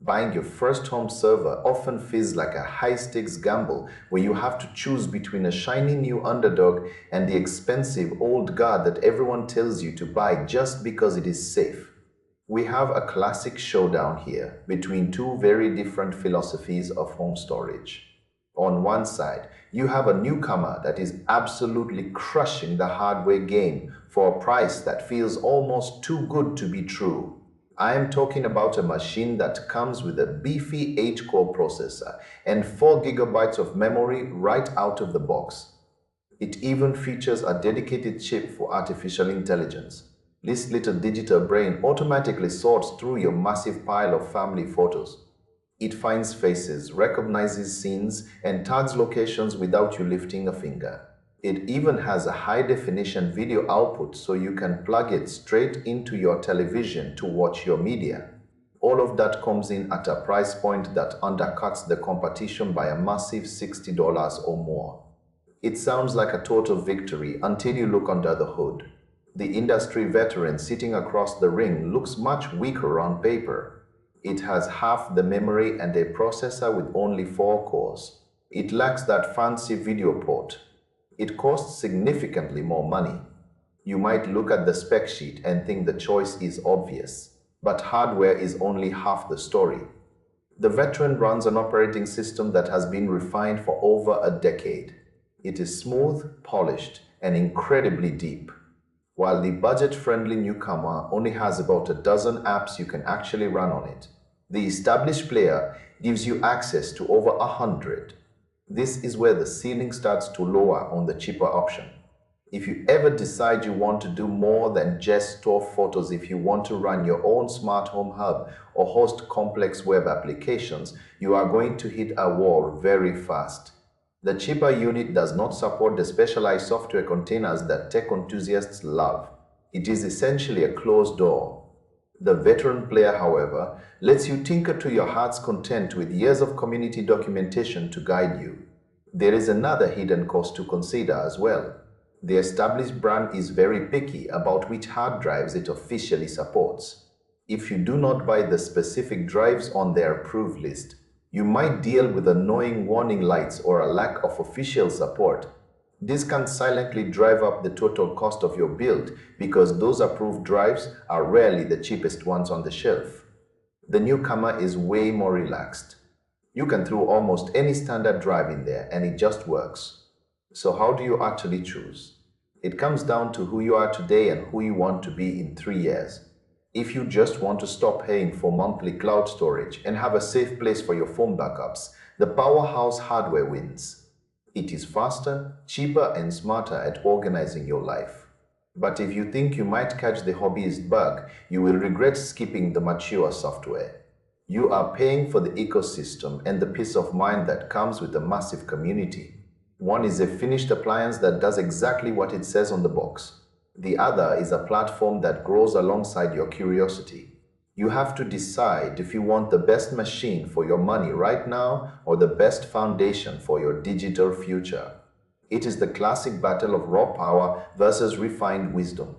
Buying your first home server often feels like a high-stakes gamble where you have to choose between a shiny new underdog and the expensive old guard that everyone tells you to buy just because it is safe. We have a classic showdown here between two very different philosophies of home storage. On one side, you have a newcomer that is absolutely crushing the hardware game for a price that feels almost too good to be true. I am talking about a machine that comes with a beefy 8-core processor and 4 GB of memory right out of the box. It even features a dedicated chip for artificial intelligence. This little digital brain automatically sorts through your massive pile of family photos. It finds faces, recognizes scenes, and tags locations without you lifting a finger. It even has a high-definition video output so you can plug it straight into your television to watch your media. All of that comes in at a price point that undercuts the competition by a massive $60 or more. It sounds like a total victory until you look under the hood. The industry veteran sitting across the ring looks much weaker on paper. It has half the memory and a processor with only 4 cores. It lacks that fancy video port. It costs significantly more money. You might look at the spec sheet and think the choice is obvious, but hardware is only half the story. The veteran runs an operating system that has been refined for over a decade. It is smooth, polished, and incredibly deep. While the budget-friendly newcomer only has about a dozen apps you can actually run on it, the established player gives you access to over 100. This is where the ceiling starts to lower on the cheaper option. If you ever decide you want to do more than just store photos, if you want to run your own smart home hub or host complex web applications, you are going to hit a wall very fast. The cheaper unit does not support the specialized software containers that tech enthusiasts love. It is essentially a closed door. The veteran player, however, lets you tinker to your heart's content with years of community documentation to guide you. There is another hidden cost to consider as well. The established brand is very picky about which hard drives it officially supports. If you do not buy the specific drives on their approved list, you might deal with annoying warning lights or a lack of official support. This can silently drive up the total cost of your build because those approved drives are rarely the cheapest ones on the shelf. The newcomer is way more relaxed. You can throw almost any standard drive in there and it just works. So how do you actually choose? It comes down to who you are today and who you want to be in 3 years. If you just want to stop paying for monthly cloud storage and have a safe place for your phone backups, the powerhouse hardware wins. It is faster, cheaper, and smarter at organizing your life. But if you think you might catch the hobbyist bug, you will regret skipping the mature software. You are paying for the ecosystem and the peace of mind that comes with a massive community. One is a finished appliance that does exactly what it says on the box. The other is a platform that grows alongside your curiosity. You have to decide if you want the best machine for your money right now or the best foundation for your digital future. It is the classic battle of raw power versus refined wisdom.